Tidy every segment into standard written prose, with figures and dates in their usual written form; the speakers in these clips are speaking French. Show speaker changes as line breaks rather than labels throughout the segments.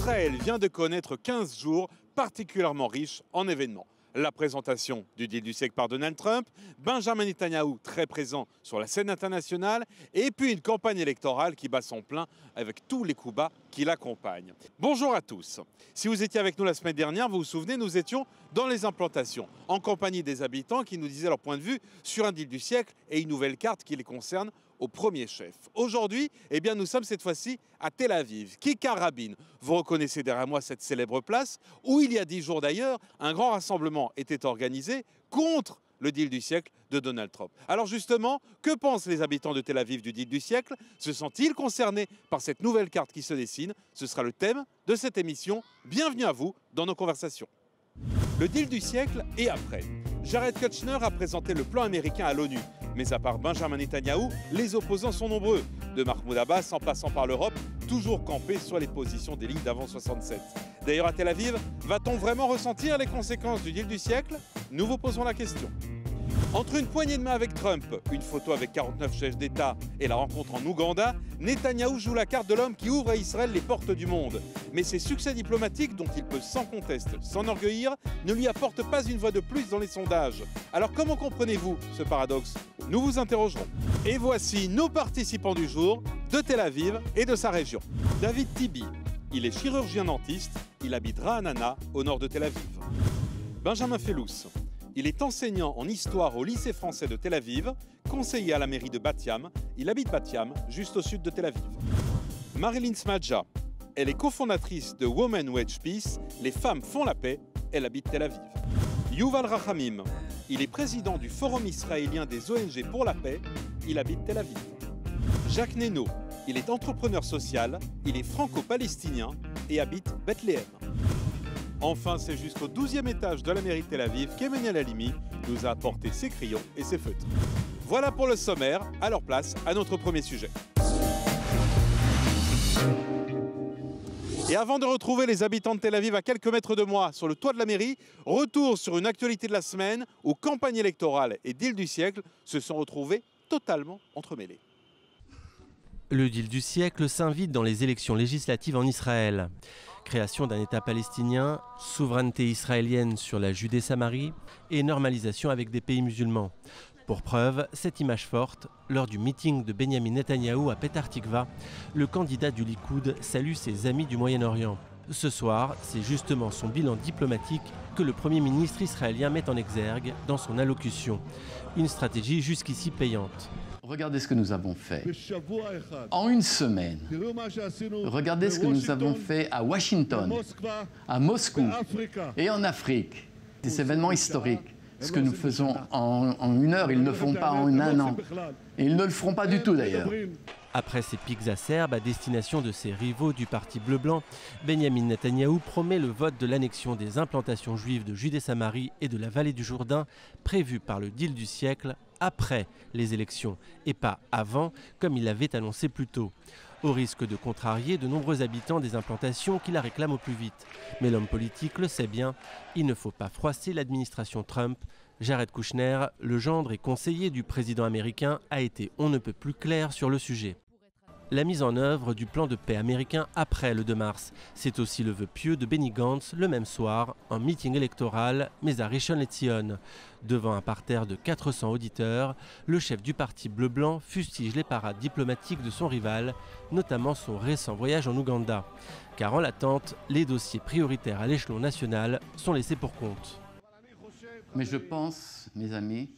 Israël vient de connaître 15 jours particulièrement riches en événements. La présentation du deal du siècle par Donald Trump, Benjamin Netanyahou très présent sur la scène internationale et puis une campagne électorale qui bat son plein avec tous les coups bas qui l'accompagnent. Bonjour à tous. Si vous étiez avec nous la semaine dernière, vous vous souvenez, nous étions dans les implantations en compagnie des habitants qui nous disaient leur point de vue sur un deal du siècle et une nouvelle carte qui les concerne au premier chef. Aujourd'hui, nous sommes cette fois-ci à Tel Aviv, Kikar Rabin. Vous reconnaissez derrière moi cette célèbre place où il y a 10 jours d'ailleurs, un grand rassemblement était organisé contre le deal du siècle de Donald Trump. Alors justement, que pensent les habitants de Tel Aviv du deal du siècle? Se sentent-ils concernés par cette nouvelle carte qui se dessine? Ce sera le thème de cette émission. Bienvenue à vous dans nos conversations. Le deal du siècle et après. Jared Kushner a présenté le plan américain à l'ONU. Mais à part Benjamin Netanyahou, les opposants sont nombreux. De Mahmoud Abbas en passant par l'Europe, toujours campé sur les positions des lignes d'avant 67. D'ailleurs à Tel Aviv, va-t-on vraiment ressentir les conséquences du deal du siècle? Nous vous posons la question. Entre une poignée de main avec Trump, une photo avec 49 chefs d'État et la rencontre en Ouganda, Netanyahou joue la carte de l'homme qui ouvre à Israël les portes du monde. Mais ses succès diplomatiques, dont il peut sans conteste s'enorgueillir, ne lui apportent pas une voix de plus dans les sondages. Alors comment comprenez-vous ce paradoxe? Nous vous interrogerons. Et voici nos participants du jour de Tel Aviv et de sa région. David Tibi, il est chirurgien dentiste, il habite Ra'anana au nord de Tel Aviv. Benjamin Fellous, il est enseignant en histoire au lycée français de Tel Aviv, conseiller à la mairie de Bat Yam. Il habite Bat Yam, juste au sud de Tel Aviv. Marilyn Smadja, elle est cofondatrice de Women Wage Peace, les femmes font la paix, elle habite Tel Aviv. Yuval Rachamim, il est président du Forum israélien des ONG pour la paix, il habite Tel Aviv. Jacques Neno, il est entrepreneur social, il est franco-palestinien et habite Bethléem. Enfin, c'est jusqu'au 12e étage de la mairie de Tel Aviv qu'Emmanuel Halimi nous a apporté ses crayons et ses feutres. Voilà pour le sommaire, alors place à notre premier sujet. Et avant de retrouver les habitants de Tel Aviv à quelques mètres de moi sur le toit de la mairie, retour sur une actualité de la semaine où campagne électorale et deal du siècle se sont retrouvés totalement entremêlés.
Le deal du siècle s'invite dans les élections législatives en Israël. Création d'un État palestinien, souveraineté israélienne sur la Judée-Samarie et normalisation avec des pays musulmans. Pour preuve, cette image forte, lors du meeting de Benjamin Netanyahou à Petah Tikva, le candidat du Likoud salue ses amis du Moyen-Orient. Ce soir, c'est justement son bilan diplomatique que le Premier ministre israélien met en exergue dans son allocution. Une stratégie jusqu'ici payante.
Regardez ce que nous avons fait en une semaine. Regardez ce que nous avons fait à Washington, à Moscou et en Afrique. Des événements historiques. Ce que nous faisons en une heure, ils ne le font pas en un an. Et ils ne le feront pas du tout d'ailleurs.
Après ces pics acerbes à destination de ses rivaux du parti bleu-blanc, Benjamin Netanyahou promet le vote de l'annexion des implantations juives de Judée-Samarie et de la vallée du Jourdain, prévu par le deal du siècle après les élections et pas avant, comme il l'avait annoncé plus tôt. Au risque de contrarier de nombreux habitants des implantations qui la réclament au plus vite. Mais l'homme politique le sait bien, il ne faut pas froisser l'administration Trump. Jared Kushner, le gendre et conseiller du président américain, a été on ne peut plus clair sur le sujet. La mise en œuvre du plan de paix américain après le 2 mars. C'est aussi le vœu pieux de Benny Gantz le même soir, en meeting électoral, mais à Rishon LeZion. Devant un parterre de 400 auditeurs, le chef du parti bleu-blanc fustige les parades diplomatiques de son rival, notamment son récent voyage en Ouganda. Car en l'attente, les dossiers prioritaires à l'échelon national sont laissés pour compte.
Mais je pense, mes amis,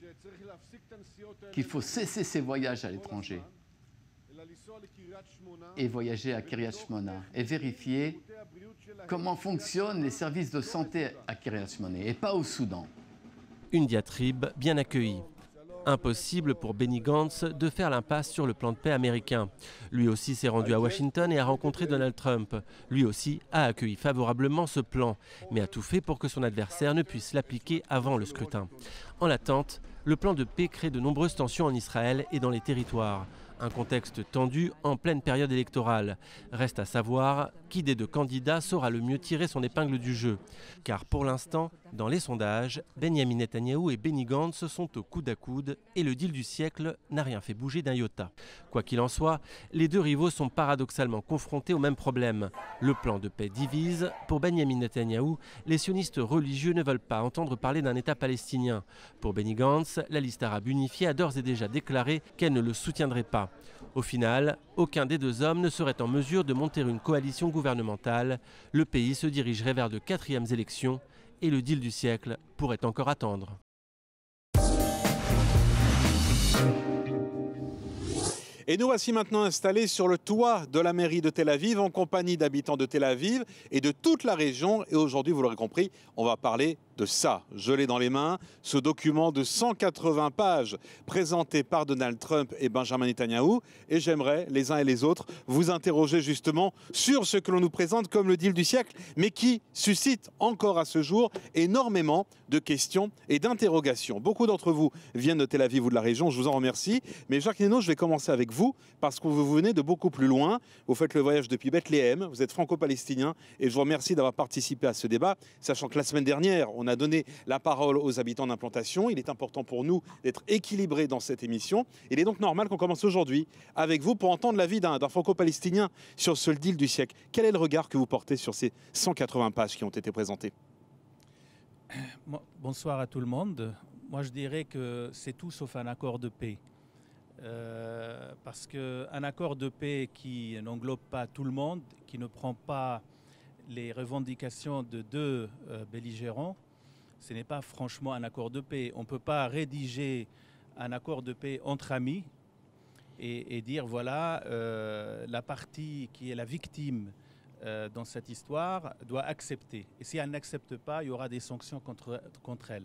qu'il faut cesser ces voyages à l'étranger et voyager à Kiryat Shmona et vérifier comment fonctionnent les services de santé à Kiryat Shmona et pas au Soudan.
Une diatribe bien accueillie. Impossible pour Benny Gantz de faire l'impasse sur le plan de paix américain. Lui aussi s'est rendu à Washington et a rencontré Donald Trump. Lui aussi a accueilli favorablement ce plan, mais a tout fait pour que son adversaire ne puisse l'appliquer avant le scrutin. En l'attente, le plan de paix crée de nombreuses tensions en Israël et dans les territoires. Un contexte tendu en pleine période électorale. Reste à savoir qui des deux candidats saura le mieux tirer son épingle du jeu. Car pour l'instant, Dans les sondages, Benyamin Netanyahou et Benny Gantz sont au coude à coude et le deal du siècle n'a rien fait bouger d'un iota. Quoi qu'il en soit, les deux rivaux sont paradoxalement confrontés au même problème. Le plan de paix divise. Pour Benyamin Netanyahou, les sionistes religieux ne veulent pas entendre parler d'un État palestinien. Pour Benny Gantz, la liste arabe unifiée a d'ores et déjà déclaré qu'elle ne le soutiendrait pas. Au final, aucun des deux hommes ne serait en mesure de monter une coalition gouvernementale. Le pays se dirigerait vers de quatrièmes élections et le deal du siècle pourrait encore attendre.
Et nous voici maintenant installés sur le toit de la mairie de Tel Aviv en compagnie d'habitants de Tel Aviv et de toute la région. Et aujourd'hui, vous l'aurez compris, on va parler de ça. Je l'ai dans les mains, ce document de 180 pages présenté par Donald Trump et Benjamin Netanyahou. Et j'aimerais, les uns et les autres, vous interroger justement sur ce que l'on nous présente comme le deal du siècle, mais qui suscite encore à ce jour énormément de questions et d'interrogations. Beaucoup d'entre vous viennent de Tel Aviv ou de la région, je vous en remercie. Mais Jacques Nénaud, je vais commencer avec vous, parce que vous venez de beaucoup plus loin. Vous faites le voyage depuis Bethléem, vous êtes franco-palestinien, et je vous remercie d'avoir participé à ce débat, sachant que la semaine dernière, on a donné la parole aux habitants d'implantation. Il est important pour nous d'être équilibrés dans cette émission. Il est donc normal qu'on commence aujourd'hui avec vous pour entendre l'avis d'un franco-palestinien sur ce deal du siècle. Quel est le regard que vous portez sur ces 180 pages qui ont été présentées?
Bonsoir à tout le monde. Moi, je dirais que c'est tout sauf un accord de paix. Parce qu'un accord de paix qui n'englobe pas tout le monde, qui ne prend pas les revendications de deux belligérants, ce n'est pas franchement un accord de paix. On ne peut pas rédiger un accord de paix entre amis et dire voilà, la partie qui est la victime dans cette histoire doit accepter. Et si elle n'accepte pas, il y aura des sanctions contre elle.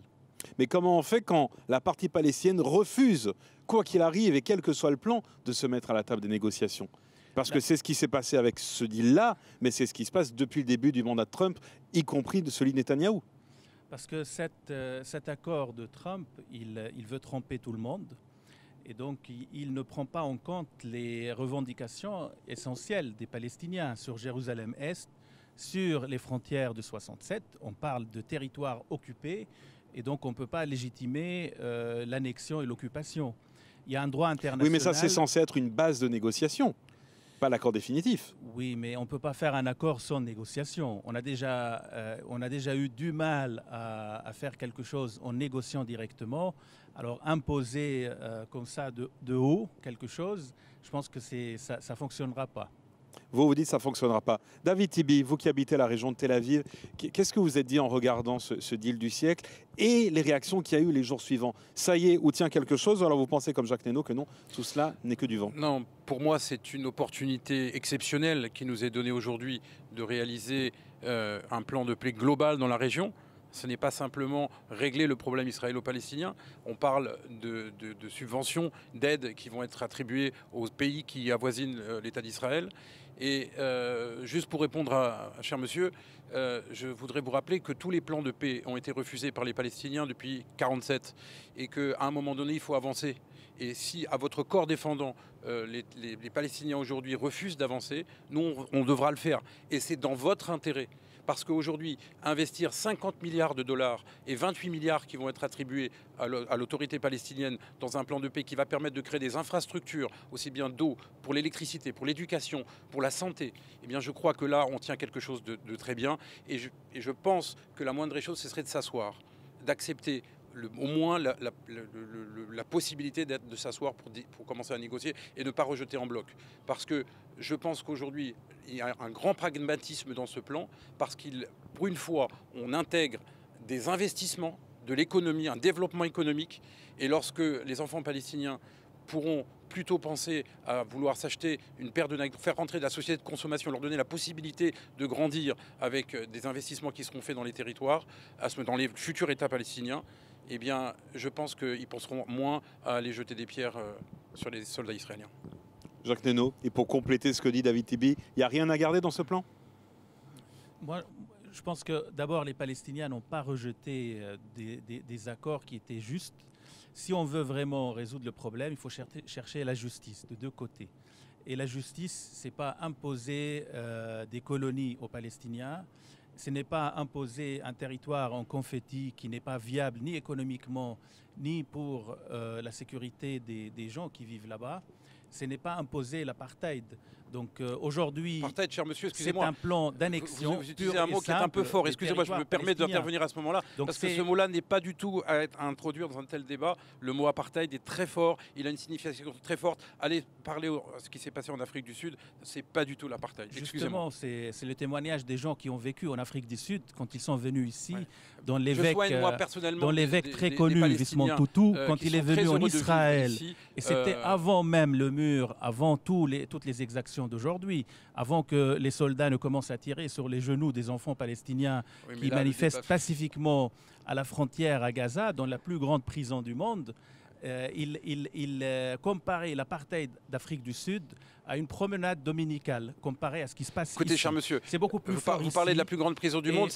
Mais comment on fait quand la partie palestinienne refuse, quoi qu'il arrive et quel que soit le plan, de se mettre à la table des négociations? Parce que c'est ce qui s'est passé avec ce deal-là, mais c'est ce qui se passe depuis le début du mandat de Trump, y compris de celui de Netanyahou.
Parce que cet accord de Trump, il veut tromper tout le monde. Et donc, il ne prend pas en compte les revendications essentielles des Palestiniens sur Jérusalem-Est, sur les frontières de 67. On parle de territoires occupés. Et donc, on ne peut pas légitimer l'annexion et l'occupation. Il y a un droit international...
Oui, mais ça, c'est censé être une base de négociation, pas l'accord définitif.
Oui, mais on ne peut pas faire un accord sans négociation. On a déjà eu du mal à faire quelque chose en négociant directement. Alors, imposer comme ça de haut quelque chose, je pense que ça ne fonctionnera pas.
Vous dites que ça ne fonctionnera pas. David Tibi, vous qui habitez la région de Tel Aviv, qu'est-ce que vous êtes dit en regardant ce deal du siècle et les réactions qu'il y a eu les jours suivants? Ça y est, ou tient quelque chose, ou alors vous pensez comme Jacques Nénaud que non, tout cela n'est que du vent?
Non, pour moi c'est une opportunité exceptionnelle qui nous est donnée aujourd'hui de réaliser un plan de paix global dans la région. Ce n'est pas simplement régler le problème israélo-palestinien. On parle de subventions, d'aides qui vont être attribuées aux pays qui avoisinent l'État d'Israël. Et juste pour répondre à cher monsieur, je voudrais vous rappeler que tous les plans de paix ont été refusés par les Palestiniens depuis 1947 et qu'à un moment donné, il faut avancer. Et si à votre corps défendant, les Palestiniens aujourd'hui refusent d'avancer, nous, on devra le faire. Et c'est dans votre intérêt. Parce qu'aujourd'hui, investir 50 milliards de dollars et 28 milliards qui vont être attribués à l'autorité palestinienne dans un plan de paix qui va permettre de créer des infrastructures, aussi bien d'eau, pour l'électricité, pour l'éducation, pour la santé, eh bien je crois que là, on tient quelque chose de très bien. Et je pense que la moindre des choses, ce serait de s'asseoir, d'accepter au moins la possibilité de s'asseoir pour commencer à négocier et ne pas rejeter en bloc. Parce que je pense qu'aujourd'hui, il y a un grand pragmatisme dans ce plan, parce qu'il, pour une fois, on intègre des investissements, de l'économie, un développement économique. Et lorsque les enfants palestiniens pourront plutôt penser à vouloir s'acheter une paire de Nike, faire rentrer de la société de consommation, leur donner la possibilité de grandir avec des investissements qui seront faits dans les territoires, dans les futurs États palestiniens, eh bien, je pense qu'ils penseront moins à aller jeter des pierres sur les soldats israéliens.
Jacques Nénaud, et pour compléter ce que dit David Tibi, il n'y a rien à garder dans ce plan?
Moi, je pense que d'abord, les Palestiniens n'ont pas rejeté des accords qui étaient justes. Si on veut vraiment résoudre le problème, il faut chercher la justice de deux côtés. Et la justice, ce n'est pas imposer des colonies aux Palestiniens, Ce n'est pas imposer un territoire en confetti qui n'est pas viable ni économiquement, ni pour la sécurité des gens qui vivent là-bas. Ce n'est pas imposer l'apartheid. Donc aujourd'hui,
cher monsieur,
c'est un plan d'annexion.
Vous utilisez un mot qui est un peu fort. Excusez-moi, je me permets d'intervenir à ce moment-là, parce que ce mot-là n'est pas du tout à introduire dans un tel débat. Le mot apartheid est très fort, il a une signification très forte. Allez parler de ce qui s'est passé en Afrique du Sud, c'est pas du tout l'apartheid.
Justement, c'est le témoignage des gens qui ont vécu en Afrique du Sud quand ils sont venus ici,
Ouais.
dans l'évêque très connu, Vismont Tutu, quand il est venu en Israël. Et c'était avant même le mur, avant toutes les exactions d'aujourd'hui, avant que les soldats ne commencent à tirer sur les genoux des enfants palestiniens qui manifestent pacifiquement à la frontière à Gaza, dans la plus grande prison du monde. Il comparait l'apartheid d'Afrique du Sud à une promenade dominicale, comparé à ce qui se passe
Écoutez,
ici.
cher monsieur,
c'est beaucoup plus fort
vous parlez de la plus grande prison du monde.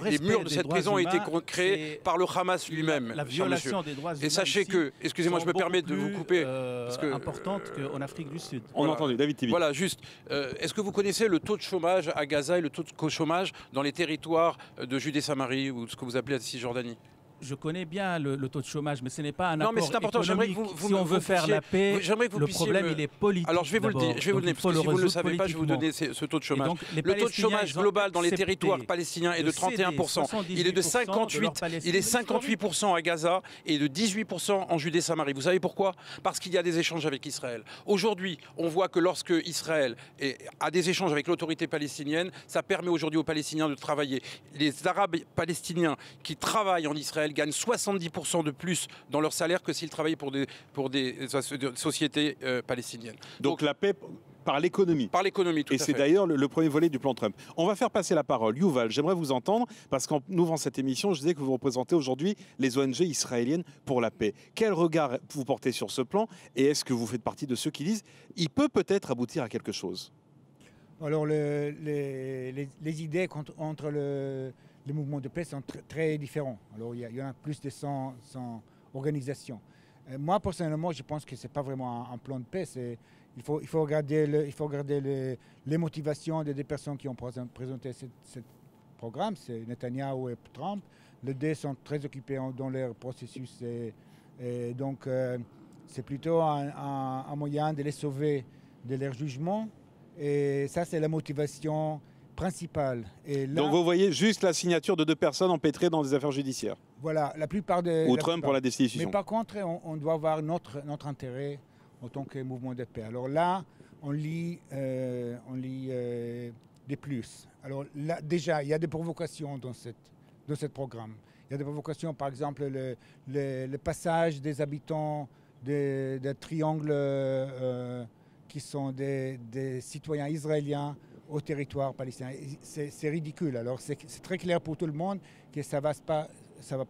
Les murs de cette prison ont été créés par le Hamas lui-même.
La violation des droits humains.
Et sachez que, excusez-moi, je me permets de vous couper.
Parce que, importante qu'en Afrique du Sud.
On a entendu, David Tibi.
Voilà, juste. Est-ce que vous connaissez le taux de chômage à Gaza et le taux de chômage dans les territoires de Judée-Samarie ou ce que vous appelez la Cisjordanie?
Je connais bien le taux de chômage, mais ce n'est pas un
non,
accord
mais c'est important.
économique. Si on veut faire la paix, le problème, il est politique.
Alors, je vais vous le dire, parce que si vous ne le savez pas, je vais vous donner ce taux de chômage. Donc, le taux de chômage global dans les territoires palestiniens est de 31%. Il est de 58% à Gaza et de 18% en Judée-Samarie. Vous savez pourquoi? Parce qu'il y a des échanges avec Israël. Aujourd'hui, on voit que lorsque Israël a des échanges avec l'autorité palestinienne, ça permet aujourd'hui aux Palestiniens de travailler. Les Arabes palestiniens qui travaillent en Israël gagnent 70% de plus dans leur salaire que s'ils travaillaient pour des sociétés palestiniennes.
Donc la paix par l'économie.
Par l'économie, tout à fait.
Et c'est d'ailleurs le premier volet du plan Trump. On va faire passer la parole. Yuval, j'aimerais vous entendre, parce qu'en ouvrant cette émission, je disais que vous représentez aujourd'hui les ONG israéliennes pour la paix. Quel regard vous portez sur ce plan? Et est-ce que vous faites partie de ceux qui disent il peut peut-être aboutir à quelque chose?
Alors les idées entre les mouvements de paix sont très différents. Alors il y en a plus de 100 organisations. Moi personnellement, je pense que c'est pas vraiment un plan de paix. Il faut regarder les motivations des personnes qui ont présenté ce programme. C'est Netanyahou et Trump. Les deux sont très occupés dans leur processus. Et donc c'est plutôt un moyen de les sauver de leur jugement. Et ça, c'est la motivation principale. Et là,
donc vous voyez juste la signature de deux personnes empêtrées dans des affaires judiciaires.
Voilà, la plupart de...
Ou Trump pour la destitution.
Mais par contre, on doit avoir notre intérêt en tant que mouvement de paix. Alors là, on lit des plus. Alors là, déjà, il y a des provocations dans ce programme. Il y a des provocations, par exemple, le passage des habitants des triangles qui sont des citoyens israéliens au territoire palestinien. C'est ridicule. Alors c'est très clair pour tout le monde que ça va pas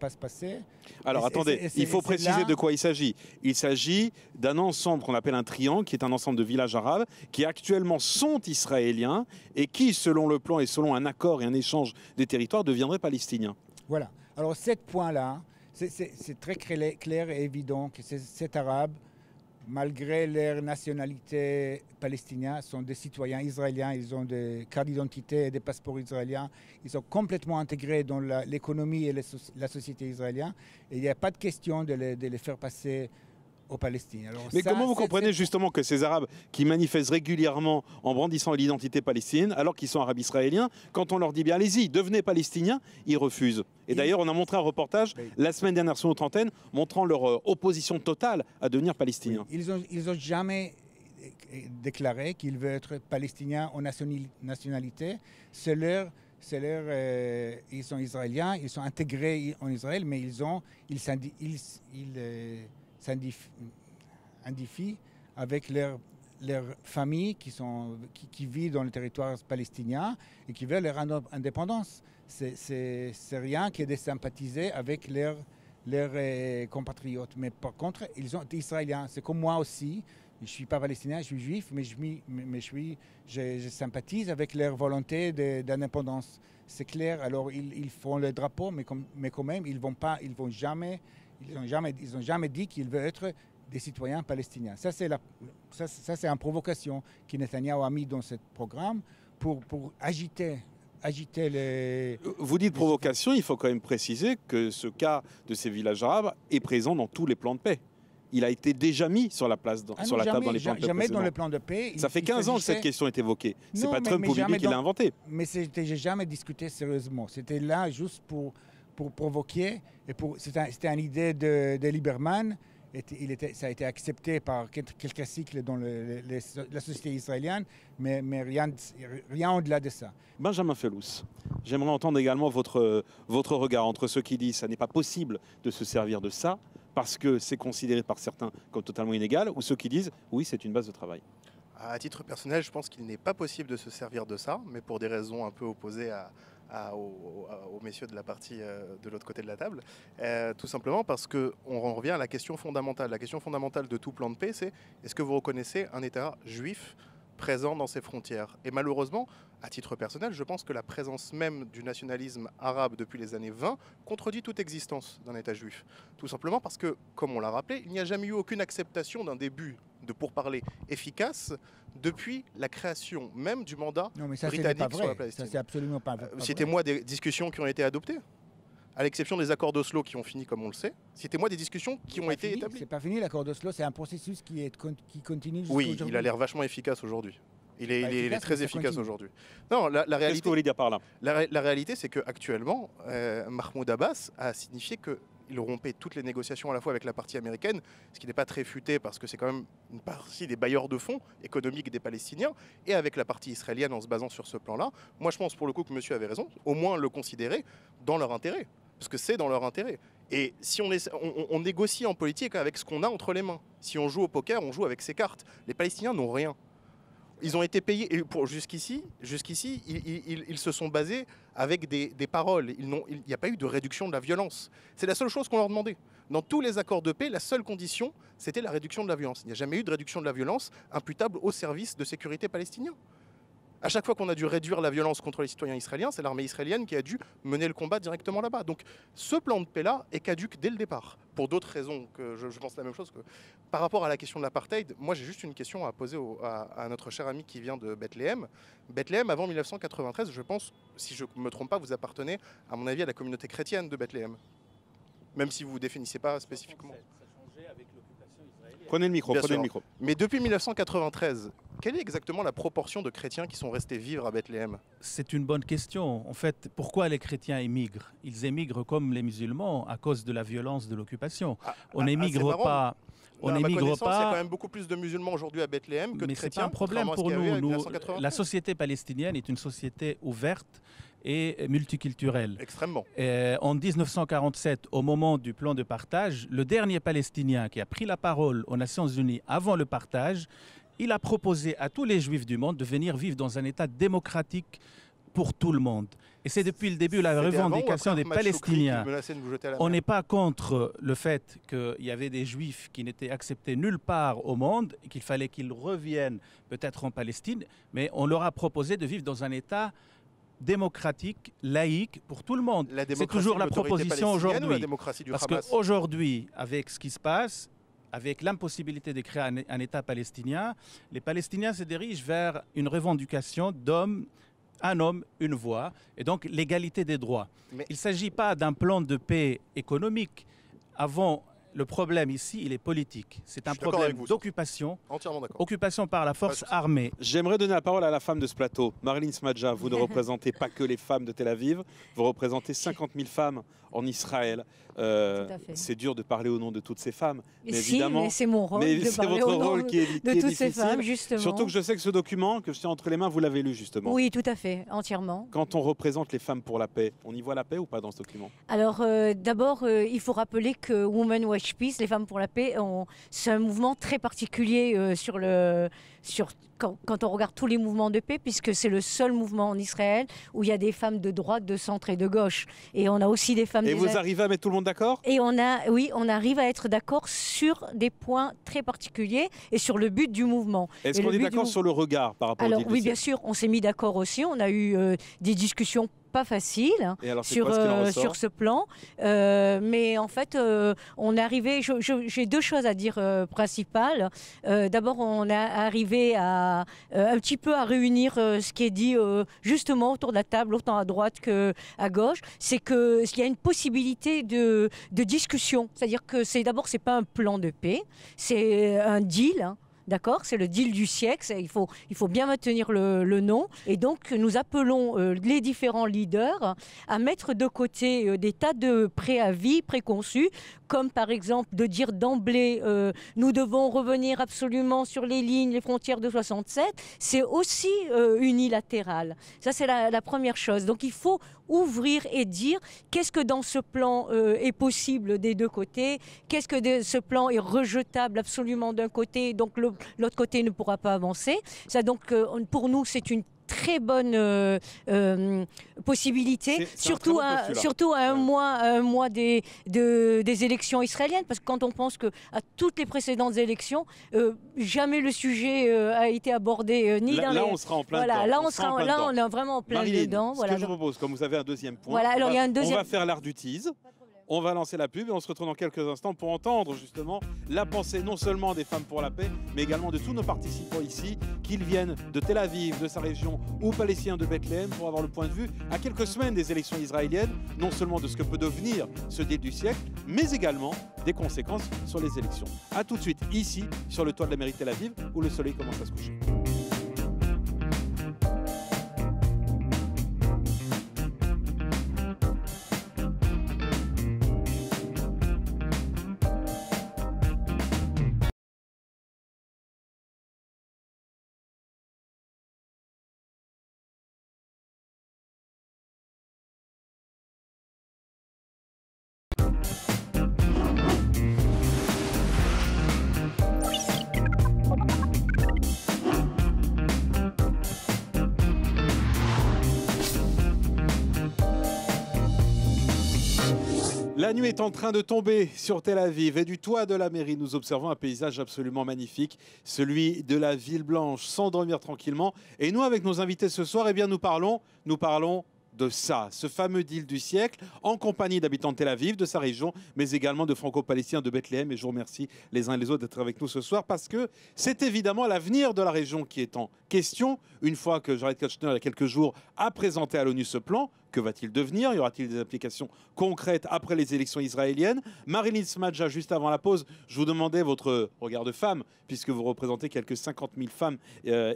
se passer.
Alors attendez, il faut préciser de quoi il s'agit. Il s'agit d'un ensemble qu'on appelle un triangle, qui est un ensemble de villages arabes, qui actuellement sont israéliens et qui, selon le plan et selon un accord et un échange des territoires, deviendraient palestiniens.
Voilà. Alors, ce point-là, c'est très clair et évident que ces Arabes, malgré leur nationalité palestinienne, sont des citoyens israéliens, ils ont des cartes d'identité et des passeports israéliens, ils sont complètement intégrés dans l'économie et la société israélienne, et il n'y a pas de question de les faire passer aux Palestiniens. Alors
mais comment vous comprenez justement que ces Arabes qui manifestent régulièrement en brandissant l'identité palestinienne, alors qu'ils sont Arabes israéliens, quand on leur dit bien allez-y, devenez Palestiniens, ils refusent. Et d'ailleurs, on a montré un reportage la semaine dernière sur notre antenne montrant leur opposition totale à devenir Palestiniens.
Oui. Ils ont jamais déclaré qu'ils veulent être Palestiniens en nationalité. C'est leur ils sont israéliens, ils sont intégrés en Israël, mais ils s'identifient avec leur famille qui vit dans le territoire palestinien et qui veulent leur indépendance. C'est rien que de sympathiser avec leurs compatriotes. Mais par contre, ils sont israéliens. C'est comme moi aussi. Je ne suis pas palestinien, je suis juif, mais je sympathise avec leur volonté d'indépendance. C'est clair. Alors, ils font le drapeau, mais quand même, ils n'ont jamais dit qu'ils veulent être des citoyens palestiniens. Ça, c'est une provocation que Netanyahou a mis dans ce programme pour agiter agiter les...
Vous dites provocation, il faut quand même préciser que ce cas de ces villages arabes est présent dans tous les plans de paix. Il a été déjà mis sur la place, sur la table dans les plans de paix
jamais dans
précédents.
le plan de paix.
Ça fait 15 ans que cette question est évoquée. Ce n'est pas Trump ou Bibi qui l'a inventé.
Mais c'était jamais discuté sérieusement. C'était là juste pour provoquer. C'était une idée de Lieberman. Ça a été accepté par quelques cycles dans la société israélienne, mais rien au-delà de ça.
Benjamin Fellous, j'aimerais entendre également votre regard entre ceux qui disent que ça n'est pas possible de se servir de ça parce que c'est considéré par certains comme totalement inégal, ou ceux qui disent oui, c'est une base de travail.
À titre personnel, je pense qu'il n'est pas possible de se servir de ça, mais pour des raisons un peu opposées aux messieurs de la partie de l'autre côté de la table. Tout simplement parce qu'on revient à la question fondamentale. La question fondamentale de tout plan de paix, c'est est-ce que vous reconnaissez un État juif présent dans ses frontières? Et malheureusement, à titre personnel, je pense que la présence même du nationalisme arabe depuis les années 20 contredit toute existence d'un État juif. Tout simplement parce que, comme on l'a rappelé, il n'y a jamais eu aucune acceptation d'un début de pourparlers efficace depuis la création même du mandat britannique sur la Palestine.
Ça, c'est absolument pas vrai.
Citez-moi des discussions qui ont été adoptées, à l'exception des accords d'Oslo qui ont fini comme on le sait. Citez-moi des discussions qui ont été établies.
C'est pas fini l'accord d'Oslo, c'est un processus qui continue jusqu'à
aujourd'hui.
Oui,
il a l'air vachement efficace aujourd'hui. Il est très efficace aujourd'hui. Non, la réalité.
Qu'est-ce que vous voulez dire par là?
La réalité, c'est qu'actuellement, Mahmoud Abbas a signifié qu'il rompait toutes les négociations à la fois avec la partie américaine, ce qui n'est pas très futé parce que c'est quand même une partie des bailleurs de fonds économiques des Palestiniens, et avec la partie israélienne en se basant sur ce plan-là. Moi, je pense pour le coup que monsieur avait raison, au moins le considérer dans leur intérêt, parce que c'est dans leur intérêt. Et si on négocie en politique avec ce qu'on a entre les mains. Si on joue au poker, on joue avec ses cartes. Les Palestiniens n'ont rien. Ils ont été payés, et jusqu'ici, ils se sont basés avec des paroles. Il n'y a pas eu de réduction de la violence. C'est la seule chose qu'on leur demandait. Dans tous les accords de paix, la seule condition, c'était la réduction de la violence. Il n'y a jamais eu de réduction de la violence imputable au service de sécurité palestinien. À chaque fois qu'on a dû réduire la violence contre les citoyens israéliens, c'est l'armée israélienne qui a dû mener le combat directement là-bas. Donc ce plan de paix-là est caduque dès le départ. Pour d'autres raisons, que je pense la même chose. Par rapport à la question de l'apartheid, moi j'ai juste une question à poser à notre cher ami qui vient de Bethléem. Bethléem, avant 1993, je pense, si je ne me trompe pas, vous appartenez, à mon avis, à la communauté chrétienne de Bethléem. Même si vous ne vous définissez pas spécifiquement.
Prenez le micro, prenez le micro.
Mais depuis 1993, quelle est exactement la proportion de chrétiens qui sont restés vivre à Bethléem?
C'est une bonne question. En fait, pourquoi les chrétiens émigrent? Ils émigrent comme les musulmans à cause de la violence de l'occupation. On n'émigre pas.
On n'émigre pas. Il y a quand même beaucoup plus de musulmans aujourd'hui à Bethléem que de chrétiens.
Mais c'est pas un problème pour nous. La société palestinienne est une société ouverte et multiculturelle.
Extrêmement.
En 1947, au moment du plan de partage, le dernier Palestinien qui a pris la parole aux Nations Unies avant le partage, il a proposé à tous les Juifs du monde de venir vivre dans un État démocratique pour tout le monde. Et c'est depuis le début la revendication des Palestiniens. On n'est pas contre le fait qu'il y avait des Juifs qui n'étaient acceptés nulle part au monde et qu'il fallait qu'ils reviennent peut-être en Palestine, mais on leur a proposé de vivre dans un État démocratique, laïque, pour tout le monde. C'est toujours la proposition aujourd'hui. Parce qu'aujourd'hui, avec ce qui se passe, avec l'impossibilité de créer un État palestinien, les Palestiniens se dirigent vers une revendication d'homme, un homme, une voix, et donc l'égalité des droits. Il ne s'agit pas d'un plan de paix économique. Avant, le problème ici, il est politique. C'est un problème d'occupation, occupation par la force armée.
J'aimerais donner la parole à la femme de ce plateau. Marilyn Smadja, vous ne représentez pas que les femmes de Tel Aviv, vous représentez 50 000 femmes en Israël. C'est dur de parler au nom de toutes ces femmes. Mais évidemment,
mais c'est mon rôle de parler au nom de toutes ces femmes, justement.
Surtout que je sais que ce document que je tiens entre les mains, vous l'avez lu justement.
Oui, tout à fait, entièrement.
Quand on représente les femmes pour la paix, on y voit la paix ou pas dans ce document?
Alors d'abord, il faut rappeler que Women Watch Peace, les femmes pour la paix, c'est un mouvement très particulier quand on regarde tous les mouvements de paix, puisque c'est le seul mouvement en Israël où il y a des femmes de droite, de centre et de gauche. Et on a aussi des femmes...
Et vous arrivez à mettre tout le monde d'accord?
Et on arrive à être d'accord sur des points très particuliers et sur le but du mouvement.
Est-ce qu'on est d'accord sur le regard par rapport au
oui, bien sûr, on s'est mis d'accord aussi. On a eu des discussions pas facile
Et alors,
sur ce plan. Mais en fait, on est arrivé. J'ai deux choses à dire principales. D'abord, on est arrivé à un petit peu à réunir ce qui est dit justement autour de la table, autant à droite qu'à gauche. C'est qu'il y a une possibilité de discussion. C'est-à-dire que d'abord, c'est pas un plan de paix, c'est un deal. D'accord, c'est le deal du siècle, il faut bien maintenir le nom. Et donc, nous appelons les différents leaders à mettre de côté des tas de préavis préconçus, comme par exemple de dire d'emblée nous devons revenir absolument sur les lignes, les frontières de 67. C'est aussi unilatéral. Ça, c'est la première chose. Donc, il faut ouvrir et dire qu'est-ce que dans ce plan est possible des deux côtés, qu'est-ce que ce plan est rejetable absolument d'un côté, donc l'autre côté ne pourra pas avancer. Ça, donc, pour nous, c'est une très bonne possibilité, surtout à un mois des élections israéliennes, parce que quand on pense qu'à toutes les précédentes élections, jamais le sujet a été abordé ni dans les...
Là, on sera en plein
dedans.
Là,
on est vraiment en plein dedans.
Ce que je propose, comme vous avez un deuxième point,
voilà, alors,
on va faire l'art du tease. On va lancer la pub et on se retrouve dans quelques instants pour entendre justement la pensée non seulement des femmes pour la paix, mais également de tous nos participants ici, qu'ils viennent de Tel Aviv, de sa région, ou palestiniens de Bethléem, pour avoir le point de vue à quelques semaines des élections israéliennes, non seulement de ce que peut devenir ce deal du siècle, mais également des conséquences sur les élections. A tout de suite ici, sur le toit de la mairie de Tel Aviv, où le soleil commence à se coucher. La nuit est en train de tomber sur Tel Aviv et du toit de la mairie, nous observons un paysage absolument magnifique, celui de la ville blanche, sans dormir tranquillement. Et nous, avec nos invités ce soir, eh bien, nous parlons de ça, ce fameux deal du siècle, en compagnie d'habitants de Tel Aviv, de sa région, mais également de franco-palestiniens de Bethléem. Et je vous remercie les uns et les autres d'être avec nous ce soir, parce que c'est évidemment l'avenir de la région qui est en question. Une fois que Jared Kushner, il y a quelques jours, a présenté à l'ONU ce plan, que va-t-il devenir? Y aura-t-il des applications concrètes après les élections israéliennes? Marilyn Smadja, juste avant la pause, je vous demandais votre regard de femme, puisque vous représentez quelques 50 000 femmes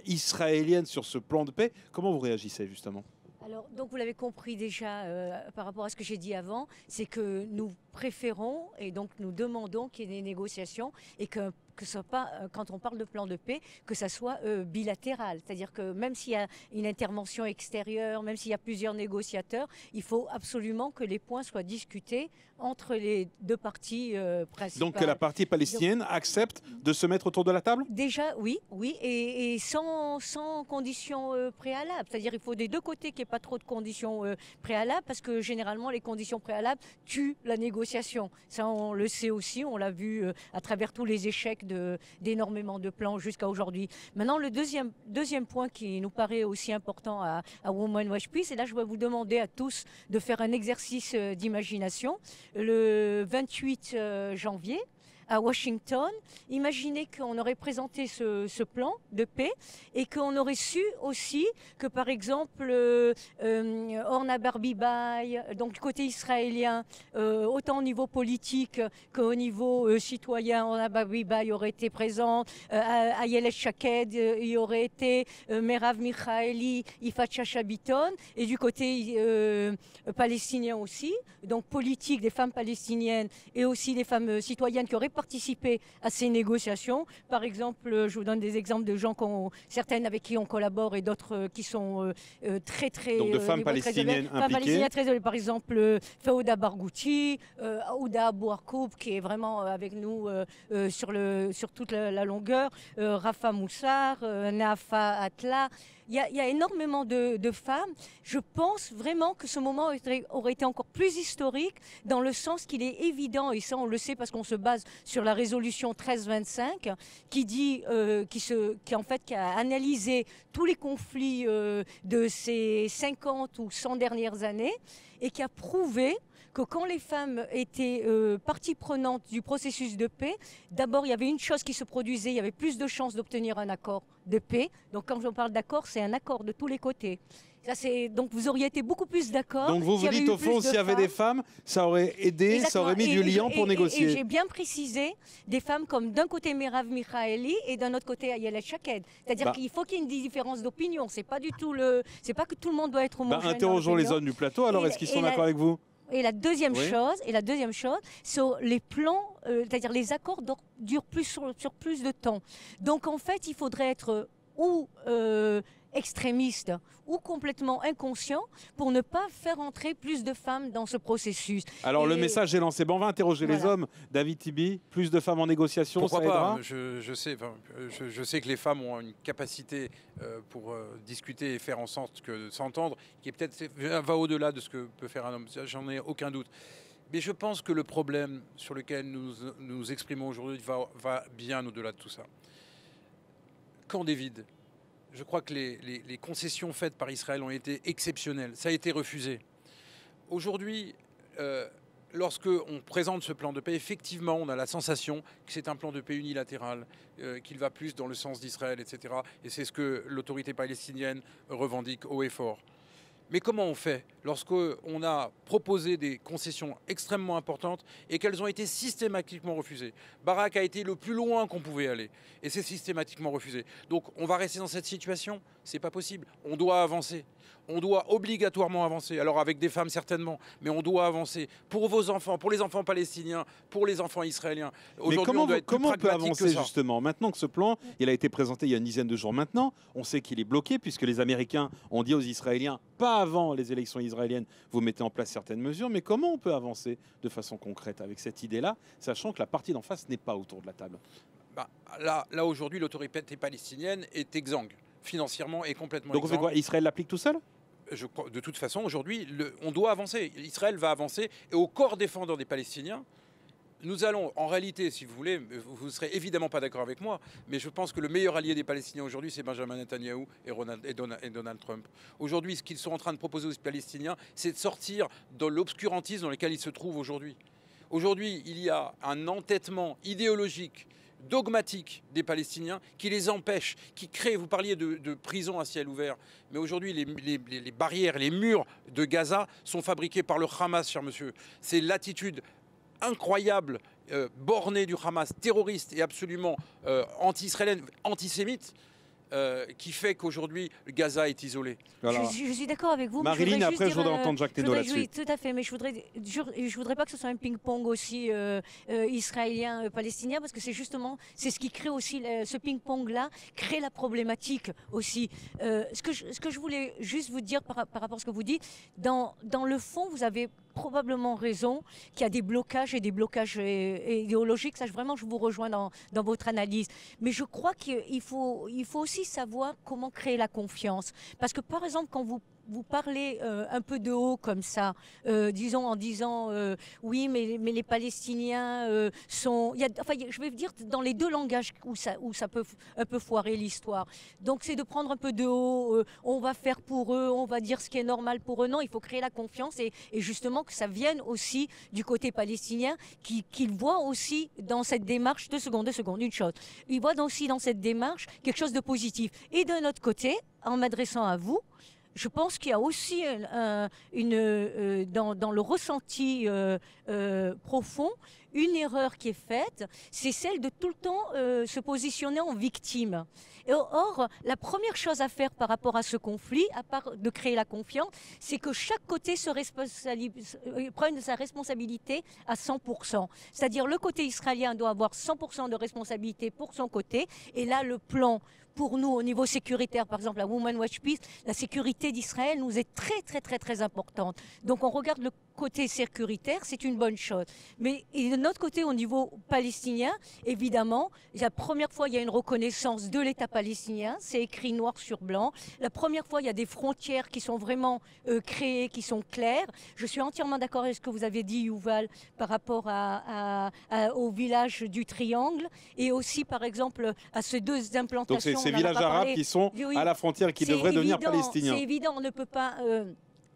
israéliennes sur ce plan de paix. Comment vous réagissez justement?
Alors, donc vous l'avez compris déjà par rapport à ce que j'ai dit avant, c'est que nous préférons et donc nous demandons qu'il y ait des négociations et que ce soit pas, quand on parle de plan de paix, que ça soit bilatéral. C'est-à-dire que même s'il y a une intervention extérieure, même s'il y a plusieurs négociateurs, il faut absolument que les points soient discutés entre les deux parties principales.
Donc que la partie palestinienne accepte de se mettre autour de la table?
Déjà, oui, et sans conditions préalables. C'est-à-dire qu'il faut des deux côtés qu'il n'y ait pas trop de conditions préalables, parce que généralement les conditions préalables tuent la négociation. Ça, on le sait aussi, on l'a vu à travers tous les échecs d'énormément de plans jusqu'à aujourd'hui. Maintenant, le deuxième point qui nous paraît aussi important à Women Watch Peace, et là je vais vous demander à tous de faire un exercice d'imagination. Le 28 janvier, à Washington, imaginez qu'on aurait présenté ce plan de paix et qu'on aurait su aussi que, par exemple, Orna Barbibaï, donc du côté israélien, autant au niveau politique qu'au niveau citoyen, Orna Barbibaï aurait été présente, Ayelet Shaked y aurait été, Merav Michaeli, Yifat Shacha Biton, et du côté palestinien aussi, donc politique des femmes palestiniennes et aussi des femmes citoyennes qui auraient participé à ces négociations. Par exemple, je vous donne des exemples de gens, certaines avec qui on collabore et d'autres qui sont très...
Donc de femmes palestiniennes impliquées.
Très, par exemple, Fauda Barghouti, Ouda Abou Arkoub, qui est vraiment avec nous sur toute la longueur, Rafa Moussar, Nafa Atla, il y a énormément de femmes. Je pense vraiment que ce moment aurait été encore plus historique dans le sens qu'il est évident, et ça on le sait parce qu'on se base sur la résolution 1325 qui dit, qui a analysé tous les conflits de ces 50 ou 100 dernières années et qui a prouvé que quand les femmes étaient partie prenante du processus de paix, d'abord il y avait une chose qui se produisait, il y avait plus de chances d'obtenir un accord de paix. Donc quand on parle d'accord, c'est un accord de tous les côtés. Donc vous auriez été beaucoup plus d'accord.
Donc vous dites au fond, s'il y avait des femmes, ça aurait aidé, ça aurait mis du liant pour négocier.
Et j'ai bien précisé des femmes comme d'un côté Merav Michaeli et d'un autre côté Ayelet Shaked. C'est-à-dire qu'il faut qu'il y ait une différence d'opinion. C'est pas pas que tout le monde doit être homogène.
Interrogeons les hommes du plateau. Alors est-ce qu'ils sont d'accord avec vous?
Et la deuxième chose, sur les plans, c'est-à-dire les accords durent sur plus de temps. Donc en fait, il faudrait être ou extrémiste ou complètement inconscient pour ne pas faire entrer plus de femmes dans ce processus.
Alors le message est lancé. Bon, on va interroger les hommes. David Tibi, plus de femmes en négociation,
pourquoi
ça aidera?
je sais que les femmes ont une capacité pour discuter et faire en sorte que s'entendre qui est peut-être va au-delà de ce que peut faire un homme. J'en ai aucun doute. Mais je pense que le problème sur lequel nous exprimons aujourd'hui va bien au-delà de tout ça. Camp David. Je crois que les concessions faites par Israël ont été exceptionnelles. Ça a été refusé. Aujourd'hui, lorsque on présente ce plan de paix, effectivement, on a la sensation que c'est un plan de paix unilatéral, qu'il va plus dans le sens d'Israël, etc. Et c'est ce que l'autorité palestinienne revendique haut et fort. Mais comment on fait lorsqu'on a proposé des concessions extrêmement importantes et qu'elles ont été systématiquement refusées? Barak a été le plus loin qu'on pouvait aller et c'est systématiquement refusé. Donc on va rester dans cette situation? C'est pas possible. On doit avancer. On doit obligatoirement avancer. Alors avec des femmes certainement, mais on doit avancer pour vos enfants, pour les enfants palestiniens, pour les enfants israéliens.
Mais comment on peut avancer justement? Maintenant que ce plan, il a été présenté il y a une dizaine de jours maintenant, on sait qu'il est bloqué puisque les Américains ont dit aux Israéliens, pas avant les élections israéliennes, vous mettez en place certaines mesures. Mais comment on peut avancer de façon concrète avec cette idée-là, sachant que la partie d'en face n'est pas autour de la table?
Là aujourd'hui, l'autorité palestinienne est exsangue. Financièrement et complètement.
Donc on fait quoi? Israël l'applique tout seul?
De toute façon, aujourd'hui, on doit avancer. Israël va avancer. Et au corps défendeur des Palestiniens, nous allons, en réalité, si vous voulez, vous ne serez évidemment pas d'accord avec moi, mais je pense que le meilleur allié des Palestiniens aujourd'hui, c'est Benjamin Netanyahou et Donald Trump. Aujourd'hui, ce qu'ils sont en train de proposer aux Palestiniens, c'est de sortir de l'obscurantisme dans lequel ils se trouvent aujourd'hui. Aujourd'hui, il y a un entêtement idéologique, dogmatique des Palestiniens qui les empêche, qui crée, vous parliez de prisons à ciel ouvert, mais aujourd'hui les barrières, les murs de Gaza sont fabriqués par le Hamas, cher monsieur. C'est l'attitude incroyable, bornée du Hamas, terroriste et absolument anti-israélienne, antisémite, qui fait qu'aujourd'hui Gaza est isolé.
Voilà. Je suis d'accord avec vous.
Marilyn, après je voudrais entendre Jacques Thénault là-dessus.
Oui, tout à fait, mais je voudrais pas que ce soit un ping-pong aussi israélien-palestinien, parce que c'est justement, c'est ce qui crée aussi, ce ping-pong-là, crée la problématique aussi. Ce que je voulais juste vous dire par rapport à ce que vous dites, dans le fond, vous avez probablement raison qu'il y a des blocages et des blocages idéologiques. Ça, vraiment, je vous rejoins dans votre analyse. Mais je crois qu'il faut aussi savoir comment créer la confiance. Parce que, par exemple, quand vous parlez un peu de haut comme ça, disons en disant oui, mais les Palestiniens sont... je vais dire dans les deux langages où ça peut un peu foirer l'histoire. Donc c'est de prendre un peu de haut, on va faire pour eux, on va dire ce qui est normal pour eux. Non, il faut créer la confiance et justement que ça vienne aussi du côté palestinien, qu'ils voient aussi dans cette démarche, deux secondes, une chose. Ils voient aussi dans cette démarche quelque chose de positif. Et d'un autre côté, en m'adressant à vous, je pense qu'il y a aussi dans le ressenti profond une erreur qui est faite, c'est celle de tout le temps se positionner en victime. Or, la première chose à faire par rapport à ce conflit, à part de créer la confiance, c'est que chaque côté prenne sa responsabilité à 100%. C'est-à-dire le côté israélien doit avoir 100% de responsabilité pour son côté, et là le plan pour nous au niveau sécuritaire, par exemple la Women Watch Peace, la sécurité d'Israël nous est très très très très importante. Donc on regarde côté sécuritaire, c'est une bonne chose. Mais de notre côté, au niveau palestinien, évidemment, la première fois, il y a une reconnaissance de l'État palestinien. C'est écrit noir sur blanc. La première fois, il y a des frontières qui sont vraiment créées, qui sont claires. Je suis entièrement d'accord avec ce que vous avez dit, Yuval, par rapport au village du Triangle et aussi, par exemple, à ces deux implantations.
Donc, c'est ces villages arabes qui sont à la frontière et qui devraient devenir palestiniens.
C'est évident, on ne peut pas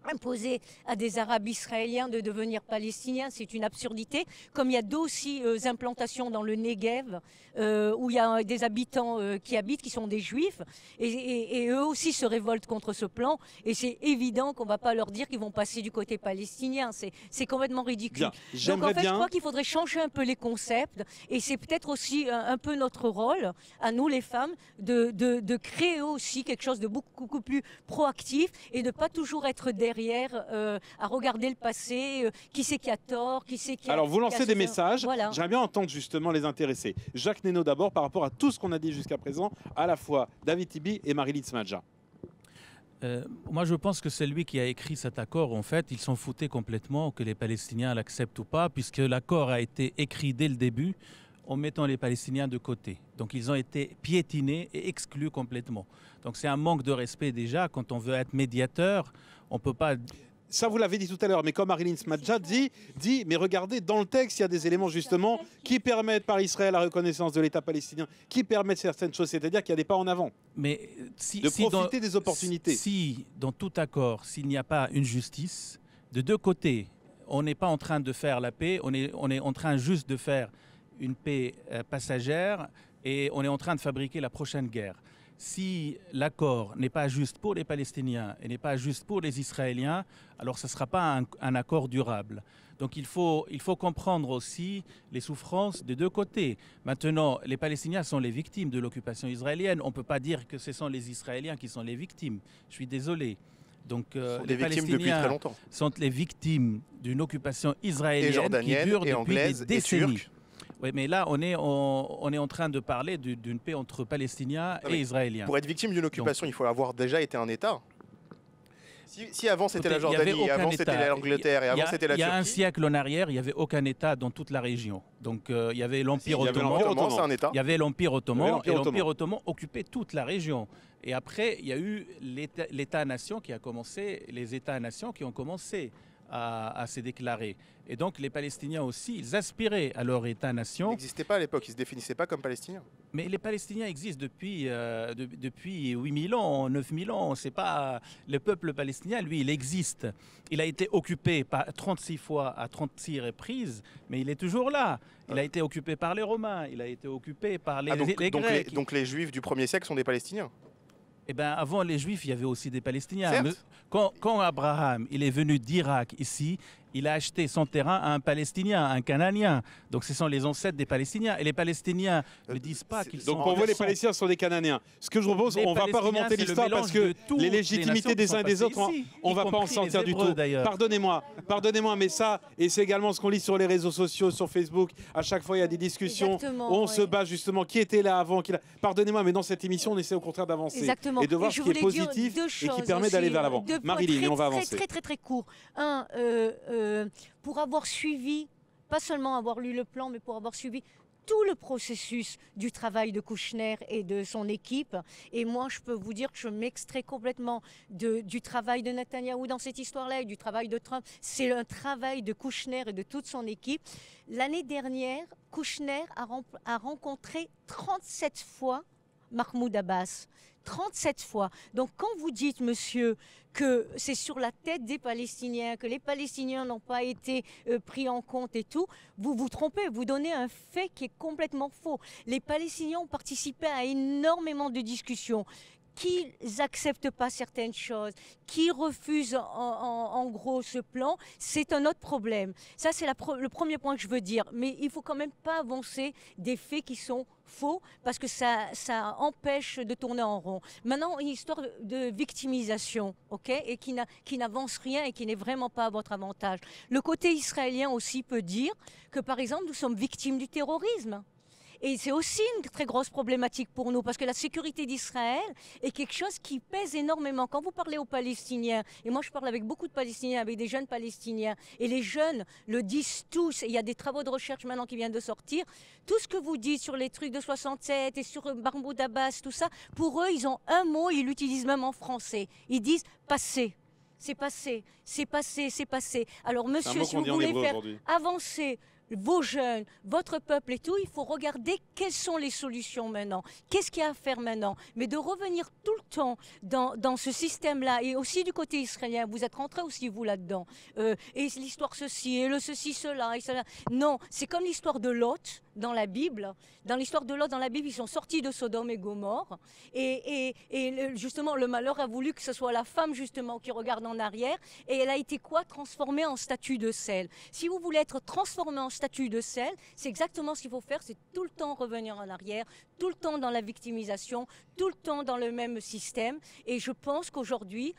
imposer à des Arabes israéliens de devenir palestiniens, c'est une absurdité. Comme il y a d'autres implantations dans le Negev, où il y a des habitants qui habitent, qui sont des juifs, et eux aussi se révoltent contre ce plan. Et c'est évident qu'on ne va pas leur dire qu'ils vont passer du côté palestinien. C'est complètement ridicule.
Bien.
Donc en fait, je crois qu'il faudrait changer un peu les concepts. Et c'est peut-être aussi un peu notre rôle, à nous les femmes, de créer aussi quelque chose de beaucoup plus proactif et de ne pas toujours être derrière à regarder le passé, qui c'est qui a tort, qui c'est qui a...
Alors vous lancez des messages,
voilà.
J'aimerais bien entendre justement les intéressés. Jacques Nénaud d'abord par rapport à tout ce qu'on a dit jusqu'à présent, à la fois David Tibi et Marie Litzmadja.
Moi je pense que c'est lui qui a écrit cet accord. En fait, ils s'en foutaient complètement que les Palestiniens l'acceptent ou pas, puisque l'accord a été écrit dès le début en mettant les Palestiniens de côté. Donc ils ont été piétinés et exclus complètement. Donc c'est un manque de respect déjà. Quand on veut être médiateur, on ne peut pas...
Ça, vous l'avez dit tout à l'heure, mais comme Marilyn Smadja dit, mais regardez, dans le texte, il y a des éléments justement qui permettent par Israël la reconnaissance de l'État palestinien, qui permettent certaines choses, c'est-à-dire qu'il y a des pas en avant.
Mais
profiter des opportunités.
Si, dans tout accord, s'il n'y a pas une justice, de deux côtés, on n'est pas en train de faire la paix, on est en train juste de faire une paix passagère et on est en train de fabriquer la prochaine guerre. Si l'accord n'est pas juste pour les Palestiniens et n'est pas juste pour les Israéliens, alors ce ne sera pas un accord durable. Donc il faut comprendre aussi les souffrances des deux côtés. Maintenant, les Palestiniens sont les victimes de l'occupation israélienne. On ne peut pas dire que ce sont les Israéliens qui sont les victimes. Je suis désolé. Donc les Palestiniens sont les victimes d'une occupation israélienne qui dure depuis des décennies. Oui, mais là, on est en train de parler d'une paix entre Palestiniens et Israéliens.
Pour être victime d'une occupation, il faut avoir déjà été un État. Si avant c'était la Jordanie, avant c'était l'Angleterre et avant c'était la Turquie.
Il y a un siècle en arrière, il n'y avait aucun État dans toute la région. Donc il y avait l'Empire ottoman. Il y avait l'Empire ottoman et l'Empire ottoman occupait toute la région. Et après, il y a eu l'État-nation qui a commencé, les États-nations qui ont commencé à se déclarer. Et donc les Palestiniens aussi, ils aspiraient à leur État-nation.
Ils n'existaient pas à l'époque, ils ne se définissaient pas comme Palestiniens.
Mais les Palestiniens existent depuis 8000 ans, 9000 ans. C'est pas... Le peuple palestinien, lui, il existe. Il a été occupé 36 fois à 36 reprises, mais il est toujours là. Il a été occupé par les Romains, il a été occupé par les Grecs.
Donc les Juifs du 1er siècle sont des Palestiniens.
Eh bien, avant les Juifs, il y avait aussi des Palestiniens. Quand Abraham il est venu d'Irak ici, il a acheté son terrain à un Palestinien, un Cananéen. Donc ce sont les ancêtres des Palestiniens. Et les Palestiniens ne disent pas qu'ils sont...
Donc pour vous, les Palestiniens sont des Cananéens. Ce que je propose, on ne va pas remonter l'histoire parce que les légitimités des uns et des autres, on ne va pas en sortir du tout. Pardonnez-moi, mais ça, et c'est également ce qu'on lit sur les réseaux sociaux, sur Facebook, à chaque fois il y a des discussions où on se bat justement, qui était là avant, Pardonnez-moi, mais dans cette émission, on essaie au contraire d'avancer et de voir ce qui est positif et qui permet d'aller vers l'avant. Marilyn, on va avancer.
Très court. Pour avoir suivi, pas seulement avoir lu le plan, mais pour avoir suivi tout le processus du travail de Kouchner et de son équipe. Et moi, je peux vous dire que je m'extrais complètement du travail de Netanyahou dans cette histoire-là et du travail de Trump. C'est un travail de Kouchner et de toute son équipe. L'année dernière, Kouchner a rencontré 37 fois Mahmoud Abbas. 37 fois. Donc quand vous dites, monsieur, que c'est sur la tête des Palestiniens, que les Palestiniens n'ont pas été pris en compte et tout, vous vous trompez, vous donnez un fait qui est complètement faux. Les Palestiniens ont participé à énormément de discussions. Qu'ils n'acceptent pas certaines choses, qui refusent en gros ce plan, c'est un autre problème. Ça, c'est le premier point que je veux dire. Mais il ne faut quand même pas avancer des faits qui sont faux parce que ça empêche de tourner en rond. Maintenant, une histoire de victimisation, ok, et qui n'avance rien et qui n'est vraiment pas à votre avantage. Le côté israélien aussi peut dire que, par exemple, nous sommes victimes du terrorisme. Et c'est aussi une très grosse problématique pour nous, parce que la sécurité d'Israël est quelque chose qui pèse énormément. Quand vous parlez aux Palestiniens, et moi je parle avec beaucoup de Palestiniens, avec des jeunes Palestiniens, et les jeunes le disent tous, et il y a des travaux de recherche maintenant qui viennent de sortir, tout ce que vous dites sur les trucs de 67 et sur Mahmoud Abbas, tout ça, pour eux, ils ont un mot, ils l'utilisent même en français. Ils disent « passé ». C'est passé, c'est passé, c'est passé. Alors monsieur, si vous voulez faire avancer vos jeunes, votre peuple et tout, il faut regarder quelles sont les solutions maintenant. Qu'est-ce qu'il y a à faire maintenant? Mais de revenir tout le temps dans ce système-là, et aussi du côté israélien, vous êtes rentrés aussi vous là-dedans, et l'histoire ceci, et le ceci, cela, et cela. Non, c'est comme l'histoire de Lot dans la Bible. Dans l'histoire de Lot, dans la Bible, ils sont sortis de Sodome et Gomorrhe, et justement, le malheur a voulu que ce soit la femme, justement, qui regarde en arrière, et elle a été quoi? Transformée en statue de sel. Si vous voulez être transformé en statue de sel, c'est exactement ce qu'il faut faire, c'est tout le temps revenir en arrière, tout le temps dans la victimisation, tout le temps dans le même système. Et je pense qu'aujourd'hui,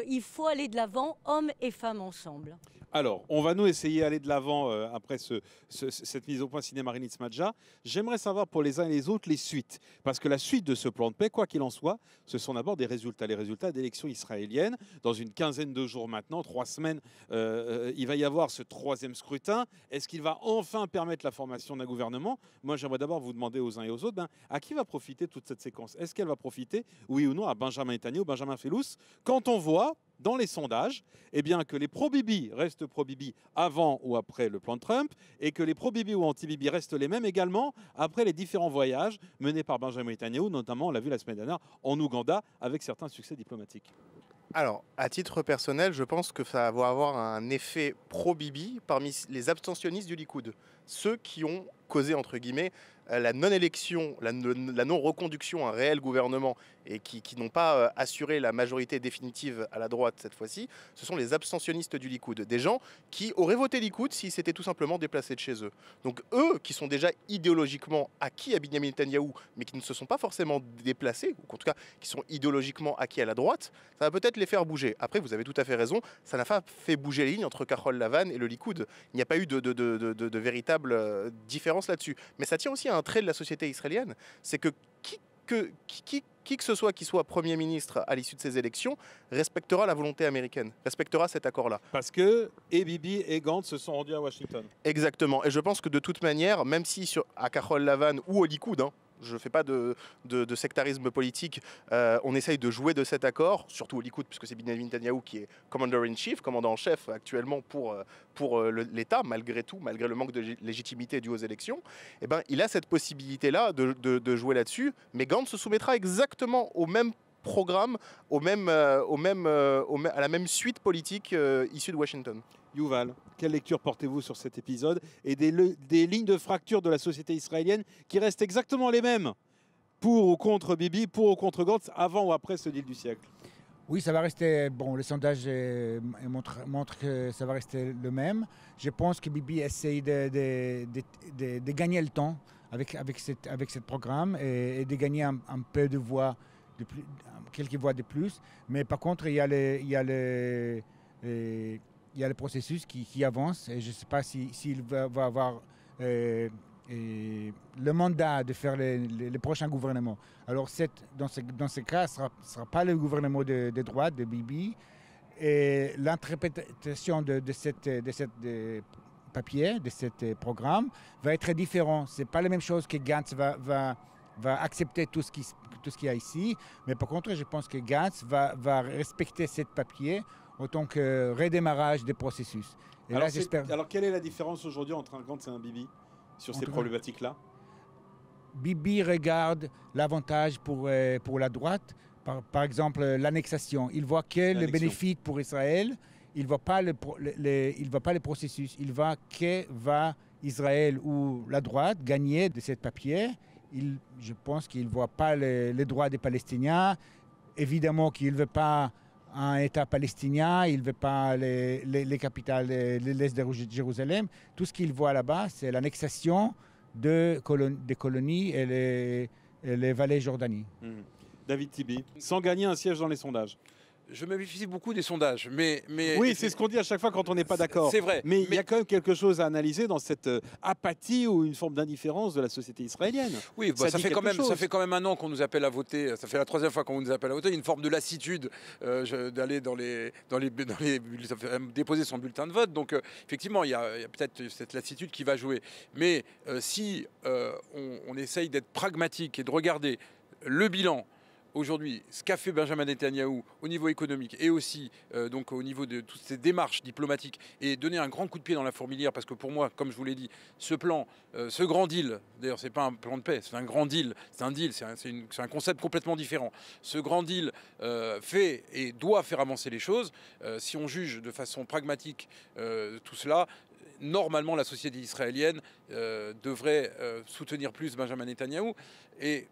il faut aller de l'avant, hommes et femmes ensemble.
Alors, on va nous essayer d'aller de l'avant après cette mise au point signé Marinit Smadja. J'aimerais savoir pour les uns et les autres les suites. Parce que la suite de ce plan de paix, quoi qu'il en soit, ce sont d'abord des résultats. Les résultats d'élections israéliennes. Dans une quinzaine de jours maintenant, 3 semaines, il va y avoir ce 3e scrutin. Est-ce qu'il va enfin permettre la formation d'un gouvernement? Moi, j'aimerais d'abord vous demander aux uns et aux autres, à qui va profiter toute cette séquence? Est-ce qu'elle va profiter, oui ou non, à Benjamin Netanyahu, Benjamin Fellous, quand on voit dans les sondages, eh bien, que les pro-Bibi restent pro-Bibi avant ou après le plan de Trump et que les pro-Bibi ou anti-Bibi restent les mêmes également après les différents voyages menés par Benjamin Netanyahu, notamment, on l'a vu la semaine dernière, en Ouganda, avec certains succès diplomatiques.
Alors, à titre personnel, je pense que ça va avoir un effet pro-Bibi parmi les abstentionnistes du Likoud. Ceux qui ont causé, entre guillemets, la non-élection, la non-reconduction à un réel gouvernement et qui n'ont pas assuré la majorité définitive à la droite cette fois-ci, ce sont les abstentionnistes du Likoud. Des gens qui auraient voté Likoud s'ils s'étaient tout simplement déplacés de chez eux. Donc eux, qui sont déjà idéologiquement acquis à Benyamin Netanyahou, mais qui ne se sont pas forcément déplacés, ou en tout cas qui sont idéologiquement acquis à la droite, ça va peut-être les faire bouger. Après, vous avez tout à fait raison, ça n'a pas fait bouger les lignes entre Carol Lavan et le Likoud. Il n'y a pas eu de véritable différence là-dessus. Mais ça tient aussi à un trait de la société israélienne, c'est que qui que ce soit qui soit Premier ministre à l'issue de ces élections respectera la volonté américaine, respectera cet accord-là.
Parce que et Bibi et Gantz se sont rendus à Washington.
Exactement. Et je pense que de toute manière, même si à Carol Lavan ou au Likoud, je ne fais pas de sectarisme politique, on essaye de jouer de cet accord, surtout au Likoud, puisque c'est Benjamin Netanyahou qui est Commander-in-Chief, commandant en chef actuellement pour l'État, malgré tout, malgré le manque de légitimité dû aux élections. Eh ben, il a cette possibilité-là de jouer là-dessus, mais Gantz se soumettra exactement au même programme, à la même suite politique issue de Washington.
Yuval, quelle lecture portez-vous sur cet épisode et des lignes de fracture de la société israélienne qui restent exactement les mêmes pour ou contre Bibi, pour ou contre Gantz, avant ou après ce deal du siècle?
Oui, ça va rester, bon, le sondage montre que ça va rester le même. Je pense que Bibi essaye de gagner le temps avec ce programme et de gagner un peu de voix, quelques voix de plus. Mais par contre, il y a le processus qui avance et je ne sais pas s'il va avoir le mandat de faire les prochains gouvernements. Alors dans ce cas, ce ne sera pas le gouvernement de droite, de Bibi. Et l'interprétation de cette papier, de ce programme, va être différente. Ce n'est pas la même chose que Gantz va accepter tout ce qu'il y a ici. Mais par contre, je pense que Gantz va respecter ce papier en tant que redémarrage des processus. Et
alors,
là,
alors, quelle est la différence aujourd'hui entre un Gantz et un Bibi sur ces problématiques-là?
Bibi regarde l'avantage pour la droite, par exemple l'annexation. Il voit que le bénéfice pour Israël, il ne voit pas le processus. Il voit que va Israël ou la droite gagner de ce papier. Je pense qu'il ne voit pas les droits des Palestiniens. Évidemment qu'il ne veut pas un État palestinien, il ne veut pas les capitales de l'Est de Jérusalem. Tout ce qu'il voit là-bas, c'est l'annexation des colonies et les vallées Jordanie.
David Tibi, sans gagner un siège dans les sondages.
Je me méfie beaucoup des sondages, mais
oui, c'est ce qu'on dit à chaque fois quand on n'est pas d'accord.
C'est vrai.
Mais il y a quand même quelque chose à analyser dans cette apathie ou une forme d'indifférence de la société israélienne.
Oui, bah, ça fait quand même 1 an qu'on nous appelle à voter. Ça fait la 3e fois qu'on nous appelle à voter. Il y a une forme de lassitude d'aller déposer son bulletin de vote. Donc effectivement, il y a peut-être cette lassitude qui va jouer. Mais si on essaye d'être pragmatique et de regarder le bilan. Aujourd'hui, ce qu'a fait Benjamin Netanyahou au niveau économique et aussi donc au niveau de toutes ces démarches diplomatiques et donner un grand coup de pied dans la fourmilière parce que pour moi, comme je vous l'ai dit, ce plan, ce grand deal, d'ailleurs c'est pas un plan de paix, c'est un grand deal, c'est un concept complètement différent. Ce grand deal fait et doit faire avancer les choses. Si on juge de façon pragmatique tout cela, normalement la société israélienne devrait soutenir plus Benjamin Netanyahou. Et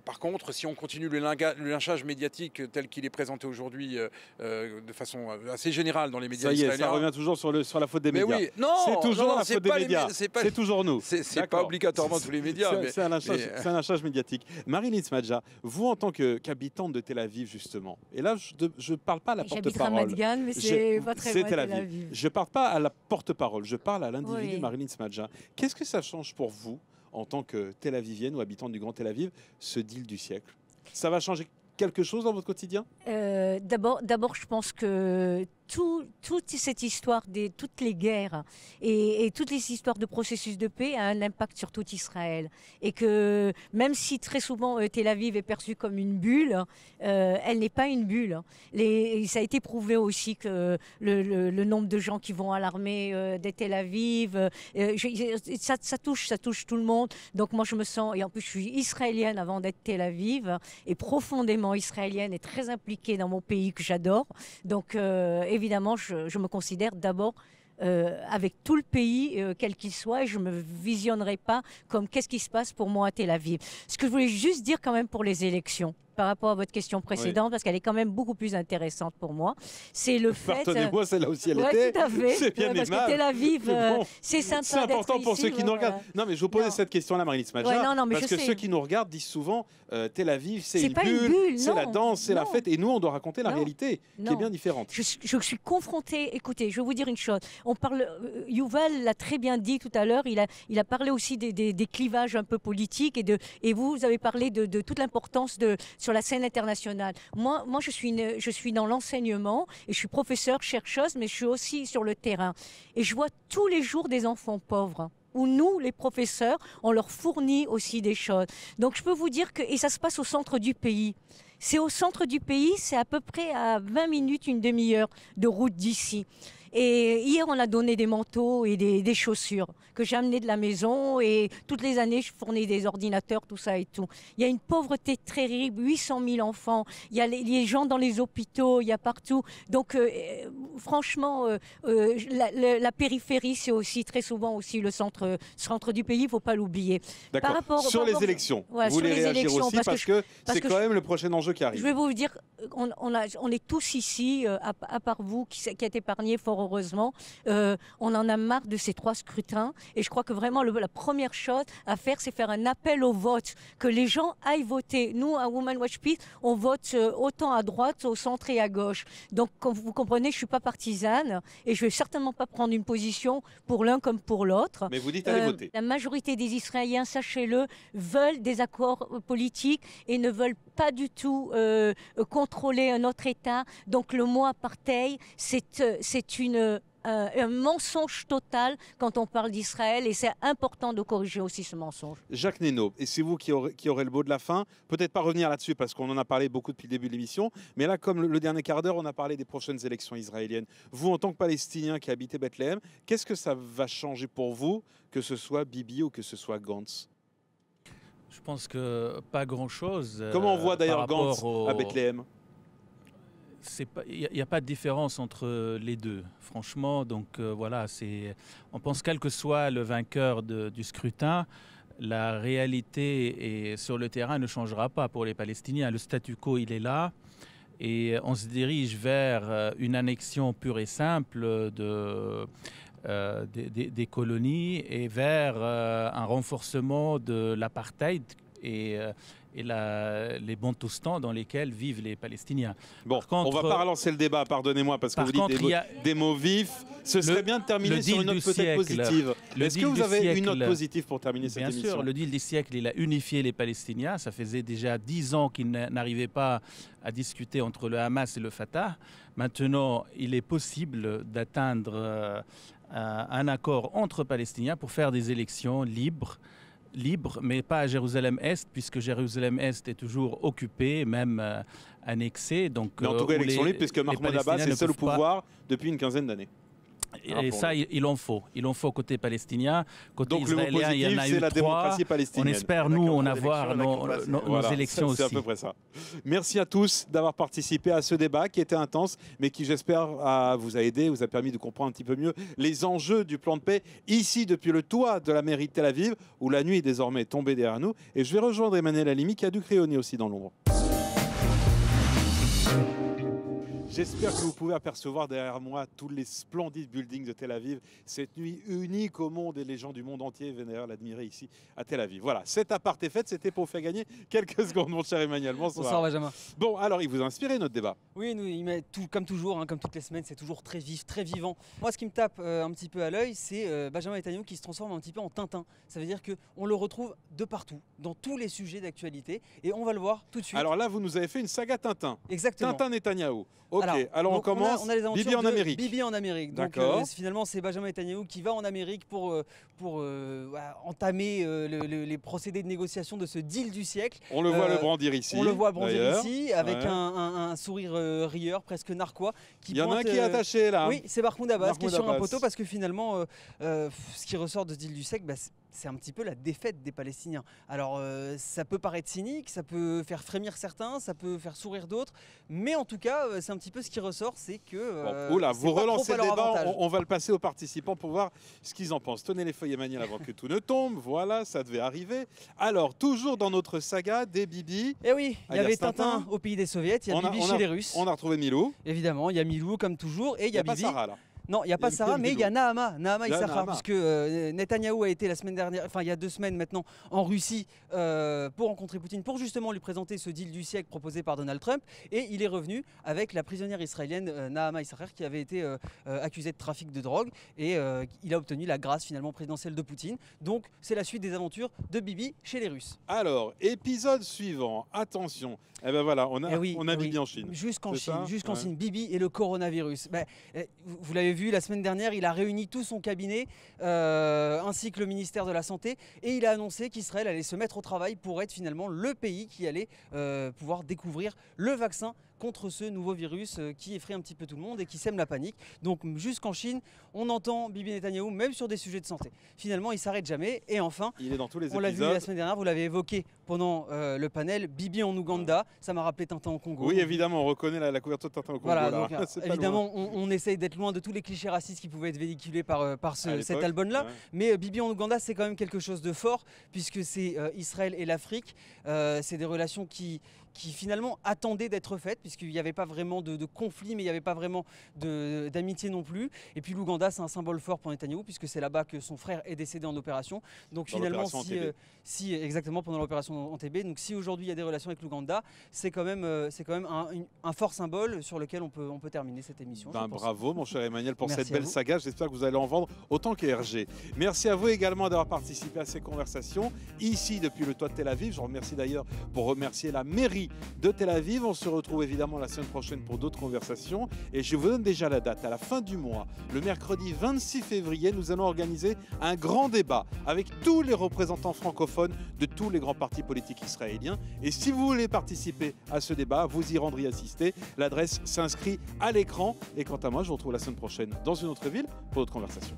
par contre, si on continue le lynchage médiatique tel qu'il est présenté aujourd'hui de façon assez générale dans les médias israéliens...
Ça revient toujours sur la faute des médias.
Oui, non,
c'est toujours la faute des médias. C'est toujours nous.
C'est pas obligatoirement tous les médias.
C'est un lynchage médiatique. Marilyn Smadja, vous en tant qu'habitante de Tel Aviv, justement, et là, je ne parle pas à la porte-parole.
J'habite Ramat Gan, mais c'est pas très loin
Tel Aviv. Je ne parle pas à la porte-parole, je parle à l'individu Marilyn Smadja. Qu'est-ce que ça change pour vous en tant que Tel Avivienne ou habitante du Grand Tel Aviv, ce deal du siècle? Ça va changer quelque chose dans votre quotidien?
D'abord, je pense que toute cette histoire, toutes les guerres et toutes les histoires de processus de paix a un impact sur tout Israël. Et que même si très souvent Tel Aviv est perçue comme une bulle, elle n'est pas une bulle. Ça a été prouvé aussi que le nombre de gens qui vont à l'armée de Tel Aviv, ça touche tout le monde. Donc moi je me sens, et en plus je suis israélienne avant d'être Tel Aviv, et profondément israélienne et très impliquée dans mon pays que j'adore. Donc évidemment, je me considère d'abord avec tout le pays, quel qu'il soit, et je ne me visionnerai pas comme qu'est-ce qui se passe pour moi à Tel Aviv. Ce que je voulais juste dire quand même pour les élections, par rapport à votre question précédente, parce qu'elle est quand même beaucoup plus intéressante pour moi, c'est le fait...
Pardonnez-moi, celle-là aussi, elle était...
tout à fait.
C'est bien
parce que Tel Aviv,
bon,
c'est sympa.
C'est important pour
ici,
ceux qui nous regardent. Non, mais je vous posais cette question-là, Marilyn Smadja, parce que ceux qui nous regardent disent souvent Tel Aviv, c'est une bulle, c'est la danse, c'est la fête, et nous, on doit raconter la réalité, qui est bien différente. Je
suis confrontée, écoutez, je vais vous dire une chose, on parle, Yuval l'a très bien dit tout à l'heure, il a parlé aussi des clivages un peu politiques, et vous avez parlé de toute l'importance sur la scène internationale. Moi je suis dans l'enseignement et je suis professeure, chercheuse, mais je suis aussi sur le terrain. Et je vois tous les jours des enfants pauvres où nous, les professeurs, on leur fournit aussi des choses. Donc je peux vous dire que, et ça se passe au centre du pays. C'est au centre du pays, c'est à peu près à 20 minutes, une demi-heure de route d'ici. Et hier, on a donné des manteaux et des chaussures que j'ai amenées de la maison. Et toutes les années, je fournis des ordinateurs, tout ça et tout. Il y a une pauvreté terrible, 800 000 enfants. Il y a les gens dans les hôpitaux, il y a partout. Donc, franchement, la périphérie, c'est aussi très souvent aussi le centre du pays. Il ne faut pas l'oublier.
D'accord. Sur les élections, vous voulez réagir aussi parce que c'est quand même le prochain enjeu qui arrive.
Je vais vous dire, on est tous ici, à part vous qui êtes épargnés fort heureusement, on en a marre de ces 3 scrutins et je crois que vraiment la première chose à faire, c'est faire un appel au vote, que les gens aillent voter. Nous, à Women Watch Peace, on vote autant à droite, au centre et à gauche. Donc, comme vous comprenez, je ne suis pas partisane et je ne vais certainement pas prendre une position pour l'un comme pour l'autre.
Mais vous dites allez voter.
La majorité des Israéliens, sachez-le, veulent des accords politiques et ne veulent pas du tout contrôler un autre État. Donc le mot apartheid, c'est un mensonge total quand on parle d'Israël et c'est important de corriger aussi ce mensonge.
Jacques Nénaud, et c'est vous qui aurez le mot de la fin. Peut-être pas revenir là-dessus parce qu'on en a parlé beaucoup depuis le début de l'émission, mais là, comme le dernier quart d'heure, on a parlé des prochaines élections israéliennes. Vous, en tant que Palestinien qui habitez Bethléem, qu'est-ce que ça va changer pour vous, que ce soit Bibi ou que ce soit Gantz?
Je pense que pas grand-chose.
Comment on voit d'ailleurs Gantz à Bethléem?
Il n'y a pas de différence entre les deux, franchement. Donc voilà, on pense quel que soit le vainqueur du scrutin, la réalité sur le terrain ne changera pas pour les Palestiniens. Le statu quo, il est là. Et on se dirige vers une annexion pure et simple des colonies et vers un renforcement de l'apartheid les Bantoustans dans lesquels vivent les Palestiniens.
Bon, on ne va pas relancer le débat, pardonnez-moi, parce que vous dites des mots vifs. Ce serait bien de terminer sur une note peut-être positive. Est-ce que vous avez une note positive pour terminer cette émission?
Bien sûr, le deal du siècle, il a unifié les Palestiniens. Ça faisait déjà 10 ans qu'ils n'arrivaient pas à discuter entre le Hamas et le Fatah. Maintenant, il est possible d'atteindre un accord entre Palestiniens pour faire des élections libres, mais pas à Jérusalem-Est, puisque Jérusalem-Est est toujours occupée, même annexée. Donc,
mais en tout cas, élection libre, puisque Mahmoud Abbas est seul au pouvoir depuis une quinzaine d'années.
Et ça, il en faut. Il en faut côté palestinien. Côté
donc,
israélien, il y en a eu 3.
La démocratie palestinienne.
On espère, nous, en avoir nos élections aussi.
C'est à peu près ça. Merci à tous d'avoir participé à ce débat qui était intense, mais qui, j'espère, vous a aidé, vous a permis de comprendre un petit peu mieux les enjeux du plan de paix ici, depuis le toit de la mairie de Tel Aviv, où la nuit est désormais tombée derrière nous. Et je vais rejoindre Emmanuel Halimi, qui a dû crayonner aussi dans l'ombre. J'espère que vous pouvez apercevoir derrière moi tous les splendides buildings de Tel Aviv. Cette nuit unique au monde et les gens du monde entier viennent d'ailleurs l'admirer ici à Tel Aviv. Voilà, cet appart est fait, c'était pour faire gagner quelques secondes, mon cher Emmanuel. Bonsoir.
Bonsoir Benjamin.
Bon, alors il vous a inspiré notre débat?
Oui, comme toujours, comme toutes les semaines, c'est toujours très vif, très vivant. Moi, ce qui me tape un petit peu à l'œil, c'est Benjamin Netanyahou qui se transforme un petit peu en Tintin. Ça veut dire qu'on le retrouve de partout, dans tous les sujets d'actualité, et on va le voir tout de suite.
Alors là, vous nous avez fait une saga Tintin.
Exactement.
Tintin Netanyahou. Ok, alors on commence.
On a les aventures
Bibi en Amérique.
Bibi en Amérique. Donc finalement, c'est Benjamin Netanyahou qui va en Amérique pour entamer les procédés de négociation de ce deal du siècle.
On le voit le brandir ici.
On le voit brandir ici avec un sourire rieur, presque narquois.
Il y en a un qui est attaché là.
Oui, c'est Mahmoud Abbas qui est sur un poteau parce que finalement, ce qui ressort de ce deal du siècle, c'est un petit peu la défaite des Palestiniens. Alors ça peut paraître cynique, ça peut faire frémir certains, ça peut faire sourire d'autres, mais en tout cas c'est un petit peu ce qui ressort, c'est que...
oula, vous relancez le débat, on va le passer aux participants pour voir ce qu'ils en pensent. Tenez les feuilles Emmanuel avant que tout ne tombe, voilà, ça devait arriver. Alors, toujours dans notre saga des Bibi.
Eh oui, il y avait Tintin au pays des Soviets, il y a Bibi chez les Russes.
On a retrouvé Milou.
Évidemment, il y a Milou comme toujours, et il y a Bibi.
Pas Sarah là.
Non, il n'y a pas Sarah, mais il y a Nahama Issachar, puisque Netanyahou a été la semaine dernière, enfin il y a 2 semaines maintenant, en Russie pour rencontrer Poutine, pour justement lui présenter ce deal du siècle proposé par Donald Trump. Et il est revenu avec la prisonnière israélienne Nahama Issachar, qui avait été accusée de trafic de drogue. Et il a obtenu la grâce finalement présidentielle de Poutine. Donc c'est la suite des aventures de Bibi chez les Russes.
Alors, épisode suivant, attention. Eh ben voilà, on a Bibi en Chine.
Jusqu'en Chine, Bibi et le coronavirus. Vous l'avez vu, la semaine dernière, il a réuni tout son cabinet ainsi que le ministère de la Santé et il a annoncé qu'Israël allait se mettre au travail pour être finalement le pays qui allait pouvoir découvrir le vaccin contre ce nouveau virus qui effraie un petit peu tout le monde et qui sème la panique. Donc jusqu'en Chine, on entend Bibi Netanyahou même sur des sujets de santé. Finalement, il ne s'arrête jamais et enfin,
il est dans tous les épisodes.
On l'a vu la semaine dernière, vous l'avez évoqué pendant le panel, Bibi en Ouganda, ça m'a rappelé Tintin au Congo.
Oui, évidemment, on reconnaît la couverture de Tintin au Congo.
Voilà, donc, évidemment, on essaye d'être loin de tous les clichés racistes qui pouvaient être véhiculés par cet album-là. Ouais. Mais Bibi en Ouganda, c'est quand même quelque chose de fort puisque c'est Israël et l'Afrique. C'est des relations qui finalement attendaient d'être faites, puisqu'il n'y avait pas vraiment de conflit, mais il n'y avait pas vraiment d'amitié non plus. Et puis l'Ouganda, c'est un symbole fort pour Netanyahou, puisque c'est là-bas que son frère est décédé en opération. Donc finalement, si exactement pendant l'opération Entebbe, donc si aujourd'hui il y a des relations avec l'Ouganda, c'est quand même un fort symbole sur lequel on peut terminer cette émission.
Bravo mon cher Emmanuel pour cette belle saga, j'espère que vous allez en vendre autant que Hergé. Merci à vous également d'avoir participé à ces conversations, ici depuis le toit de Tel Aviv. Je remercie d'ailleurs pour remercier la mairie de Tel Aviv. On se retrouve évidemment la semaine prochaine pour d'autres conversations et je vous donne déjà la date. À la fin du mois, le mercredi 26 février, nous allons organiser un grand débat avec tous les représentants francophones de tous les grands partis politiques israéliens. Et si vous voulez participer à ce débat, vous y rendrez assister. L'adresse s'inscrit à l'écran. Et quant à moi, je vous retrouve la semaine prochaine dans une autre ville pour d'autres conversations.